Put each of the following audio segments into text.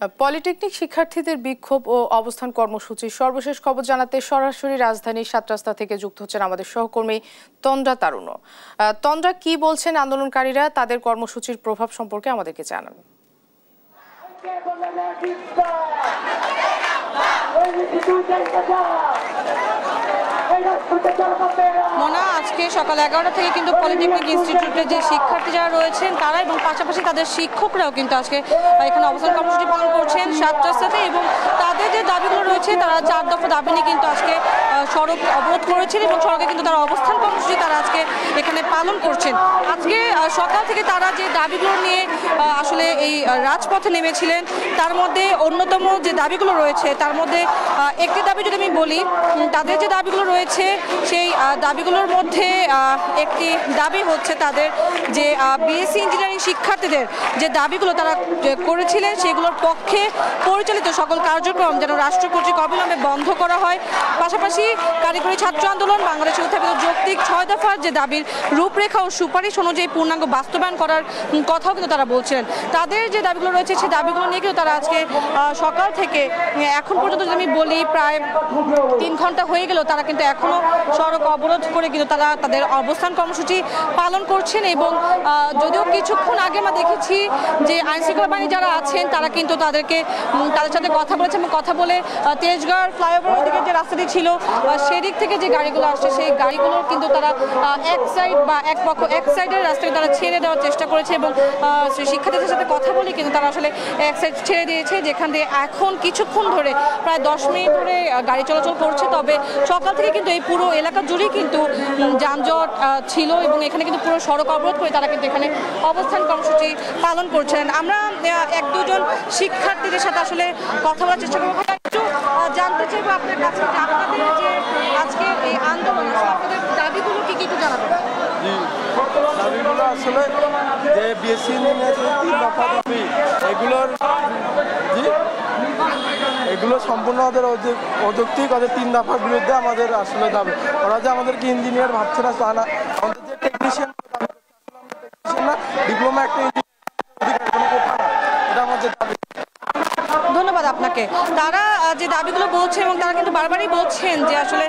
Polytechnic শিক্ষার্থীদের বিক্ষোভ ও অবস্থান কর্মসূচির সর্বশেষ খবর জানাতে সরাসরি রাজধানীর ৭ রাস্তা থেকে যুক্ত হচ্ছেন আমাদের সহকর্মী তন্দ্রা তারুণ্য। তন্দ্রা, কি বলছেন আন্দোলনকারীরা? তাদের কর্মসূচির প্রভাব সম্পর্কে আমাদেরকে জানান। মোনা, আজকে সকাল 11টা থেকে কিন্তু পলিটেকনিক ইনস্টিটিউটের যে শিক্ষার্থী যারা রয়েছেন তারা এবং পাশাপাশি তাদের শিক্ষকরাও কিন্তু আজকে এখানে অবস্থান কর্মসূচি পালন করছেন ৭ রাস্তাতে। এবং তাদের যে দাবিগুলো রয়েছে তারা 4 দফা দাবি নিয়ে কিন্তু আজকে সড়ক অবরোধ করেছেন এবং সড়কে কিন্তু তারা অবস্থান কর্মসূচি তারা আজকে এখানে পালন করছেন। আজকে সকাল থেকে তারা যে দাবিগুলো নিয়ে আসলে এই রাজপথে নেমেছিলেন তার মধ্যে অন্যতম যে দাবিগুলো রয়েছে তার মধ্যে একটি দাবি যদি আমি বলি, তাদের যে দাবিগুলো রয়েছে সেই দাবিগুলোর মধ্যে একটি দাবি হচ্ছে তাদের যে বিএসসি ইঞ্জিনিয়ারিং শিক্ষার্থীদের যে দাবিগুলো তারা করেছিলেন সেগুলোর পক্ষে পরিচালিত সকল কার্যক্রম যেন রাষ্ট্র কর্তৃক অবিলম্বে বন্ধ করা হয়। পাশাপাশি কারিগরি ছাত্র আন্দোলন বাংলাদেশে উত্থাপিত যৌক্তিক 6 দফার যে দাবির রূপরেখা ও সুপারিশ অনুযায়ী পূর্ণাঙ্গ বাস্তবায়ন করার কথাও কিন্তু তারা বলছিলেন। তাদের যে দাবিগুলো রয়েছে সেই দাবিগুলো নিয়ে কিন্তু তারা আজকে সকাল থেকে এখন পর্যন্ত যদি আমি বলি প্রায় 3 ঘন্টা হয়ে গেল তারা কিন্তু এখনো সড়ক অবরোধ করে কিন্তু তারা তাদের অবস্থান কর্মসূচি পালন করছেন। এবং যদিও কিছুক্ষণ আগে আমরা দেখেছি যে আইনশৃঙ্খলা বাহিনী যারা আছেন তারা কিন্তু তাদের সাথে কথা বলেছে এবং কথা বলে তেজগাঁও ফ্লাইওভারের দিকে যে রাস্তাটি ছিল সেদিক থেকে যে গাড়িগুলো আসছে সেই গাড়িগুলোর কিন্তু তারা এক সাইডের রাস্তাকে তারা ছেড়ে দেওয়ার চেষ্টা করেছে এবং শিক্ষার্থীদের সাথে কথা বলে কিন্তু তারা আসলে এক সাইড ছেড়ে দিয়েছে, যেখান দিয়ে এখন কিছুক্ষণ ধরে প্রায় 10 মিনিট ধরে গাড়ি চলাচল করছে। তবে সকাল থেকে কিন্তু এই পুরো এলাকা জুড়েই কিন্তু যানজট ছিল এবং এখানে কিন্তু পুরো সড়ক অবরোধ করে তারা কিন্তু এখানে অবস্থান কর্মসূচি পালন করছেন। আমরা 1-2 জন শিক্ষার্থীদের সাথে আসলে কথা বলার চেষ্টা করবো। একটু জানতে চাইবো আপনার কাছে যে আপনাদের যে আজকে এই আন্দোলন আপনাদের দাবিগুলো কি একটু জানাবেন? দাবিগুলো আসলে যে বিএসসি এগুলো সম্পূর্ণ ওদের অযৌক্তিক, ওদের 3 দফার বিরুদ্ধে আমাদের আসলে দাবি। ওরা যে আমাদেরকে ইঞ্জিনিয়ার ভাবছে না, তা না, আমাদের যে টেকনিশিয়ান না, ডিপ্লোমা একটা এটা আমাদের দাবি। ধন্যবাদ আপনাকে। তারা যে দাবিগুলো বলছে এবং তারা কিন্তু বারবারই বলছেন যে আসলে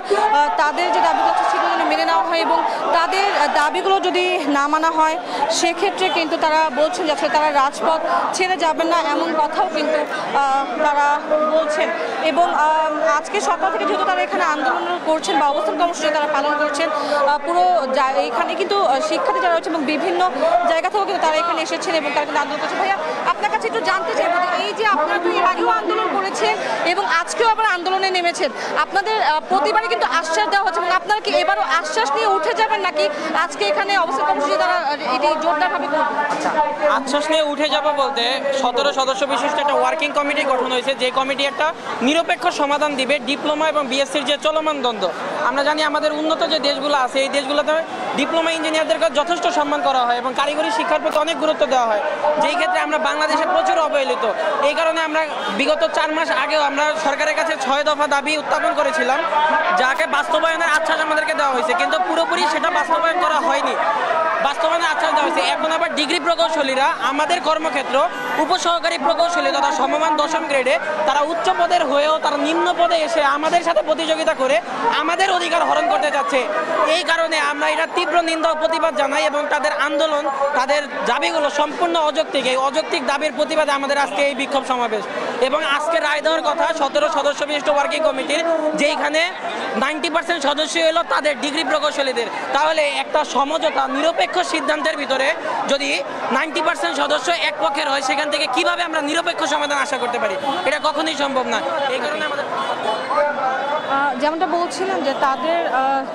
তাদের যে দাবিগুলো সেগুলো যেন মেনে নেওয়া হয় এবং তাদের দাবিগুলো যদি না মানা হয় সেক্ষেত্রে কিন্তু তারা বলছেন যে আসলে তারা রাজপথ ছেড়ে যাবেন না, এমন কথাও কিন্তু তারা বলছেন। এবং আজকে সকাল থেকে যেহেতু তারা এখানে আন্দোলন করছেন বা অবস্থান কর্মসূচি তারা পালন করছেন, পুরো এখানে কিন্তু শিক্ষার্থী যারা রয়েছে এবং বিভিন্ন জায়গা থেকেও কিন্তু তারা এখানে এসেছেন এবং তারা কিন্তু আন্দোলন করছে। ভাইয়া, আপনার কাছে একটু জানতে চাইবো যে এই যে আপনারা তো এর আগেও আন্দোলন করেছেন এবং আজকেও আবার আন্দোলনে নেমেছেন, আপনাদের প্রতিবারই কিন্তু আশ্বাস দেওয়া হচ্ছে এবং আপনারা কি এবারও আশ্বাস নিয়ে উঠে যাবেন নাকি আজকে এখানে অবস্থান কর্মসূচি তারা এটি জোরদারভাবে করবেন? আশ্বাস নিয়ে উঠে যাবো বলতে 17 সদস্য বিশিষ্ট একটা ওয়ার্কিং কমিটি গঠন হয়েছে, যে কমিটি একটা নিরপেক্ষ সমাধান দিবে ডিপ্লোমা এবং বিএসসির যে চলমান দ্বন্দ্ব। আমরা জানি আমাদের উন্নত যে দেশগুলো আছে এই দেশগুলোতে ডিপ্লোমা ইঞ্জিনিয়ারদেরকে যথেষ্ট সম্মান করা হয় এবং কারিগরি শিক্ষার প্রতি অনেক গুরুত্ব দেওয়া হয়, যেই ক্ষেত্রে আমরা বাংলাদেশে প্রচুর অবহেলিত। এই কারণে আমরা বিগত 4 মাস আগেও আমরা সরকারের কাছে 6 দফা দাবি উত্থাপন করেছিলাম, যাকে বাস্তবায়নের আশ্বাস আমাদেরকে দেওয়া হয়েছে, কিন্তু পুরোপুরি সেটা বাস্তবায়ন করা হয়নি। বাস্তবায়নের আশ্বাস দেওয়া হয়েছে। এখন আবার ডিগ্রি প্রকৌশলীরা আমাদের কর্মক্ষেত্র উপসহকারী প্রকৌশলী তথা সমমান 10ম গ্রেডে তারা উচ্চ পদের হয়েও তারা নিম্ন পদে এসে আমাদের সাথে প্রতিযোগিতা করে আমাদের অধিকার হরণ করতে যাচ্ছে। এই কারণে আমরা এটা তীব্র নিন্দা ও প্রতিবাদ জানাই এবং তাদের আন্দোলন, তাদের দাবিগুলো সম্পূর্ণ অযৌক্তিক। এই অযৌক্তিক দাবির প্রতিবাদে আমাদের আজকে এই বিক্ষোভ সমাবেশ। এবং আজকে রায় দেওয়ার কথা 17 সদস্য বিশিষ্ট ওয়ার্কিং কমিটির, যেইখানে 90% সদস্য হলো তাদের ডিগ্রি প্রকৌশলীদের। তাহলে একটা সমঝোতা নিরপেক্ষ সিদ্ধান্তের ভিতরে যদি 90% সদস্য এক পক্ষের হয়, সেখান থেকে কিভাবে আমরা নিরপেক্ষ সমাধান আশা করতে পারি? এটা কখনোই সম্ভব না। এই কারণে আমাদের যেমনটা বলছিলাম যে তাদের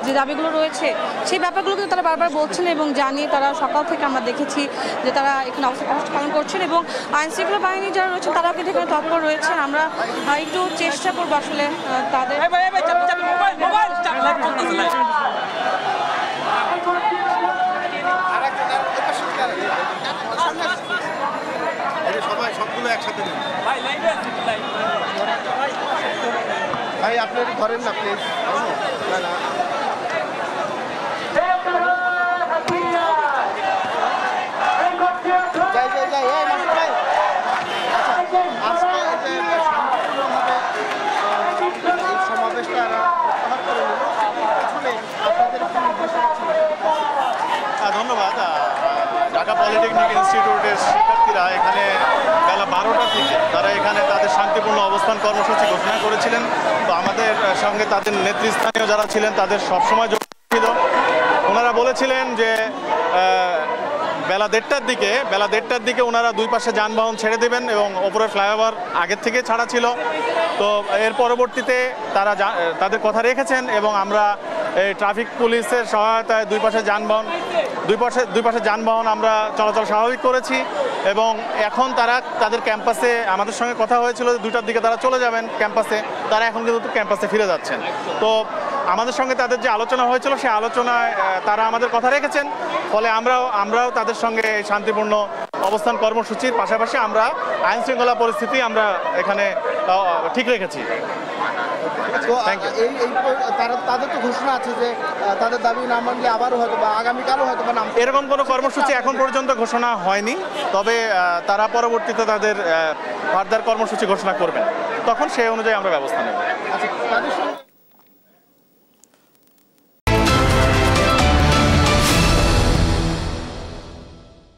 যে দাবিগুলো রয়েছে সেই ব্যাপারগুলো কিন্তু তারা বারবার বলছেন এবং জানি তারা সকাল থেকে আমরা দেখেছি যে তারা এখানে অবস্থান কর্মসূচি পালন করছেন এবং আইনশৃঙ্খলা বাহিনী যারা রয়েছেন তারাও কিন্তু এখানে তৎপর রয়েছেন। আমরা একটু চেষ্টা করবো আসলে তাদের ভাই আপনি ধরেন না প্লিজ। যাই যাই যাই, ঢাকা পলিটেকনিক ইনস্টিটিউটের শিক্ষার্থীরা এখানে বেলা 12টা থেকে তারা এখানে তাদের শান্তিপূর্ণ অবস্থান কর্মসূচি ঘোষণা করেছিলেন। তো আমাদের সঙ্গে তাদের নেতৃস্থানীয় যারা ছিলেন তাদের সবসময় যোগ ছিল। ওনারা বলেছিলেন যে বেলা 1:30টার দিকে ওনারা দুই পাশে যানবাহন ছেড়ে দেবেন এবং ওপরের ফ্লাইওভার আগের থেকে ছাড়া ছিল। তো এর পরবর্তীতে তারা তাদের কথা রেখেছেন এবং আমরা এই ট্রাফিক পুলিশের সহায়তায় দুই পাশে যানবাহন আমরা চলাচল স্বাভাবিক করেছি এবং এখন তারা তাদের ক্যাম্পাসে আমাদের সঙ্গে কথা হয়েছিল যে 2টার দিকে তারা চলে যাবেন ক্যাম্পাসে, তারা এখন কিন্তু ক্যাম্পাসে ফিরে যাচ্ছেন। তো আমাদের সঙ্গে তাদের যে আলোচনা হয়েছিল সেই আলোচনায় তারা আমাদের কথা রেখেছেন, ফলে আমরাও তাদের সঙ্গে শান্তিপূর্ণ অবস্থান কর্মসূচির পাশাপাশি আমরা আইন শৃঙ্খলা পরিস্থিতি আমরা এখানে ঠিক রেখেছি। তাদের তো ঘোষণা আছে যে তাদের দাবি না মানলে আবারও হয়তো বা আগামীকালও হয়তো বা এরকম কোনো কর্মসূচি এখন পর্যন্ত ঘোষণা হয়নি, তবে তারা পরবর্তীতে তাদের ফার্দার কর্মসূচি ঘোষণা করবেন, তখন সেই অনুযায়ী আমরা ব্যবস্থা নেব। আচ্ছা, তাদের সঙ্গে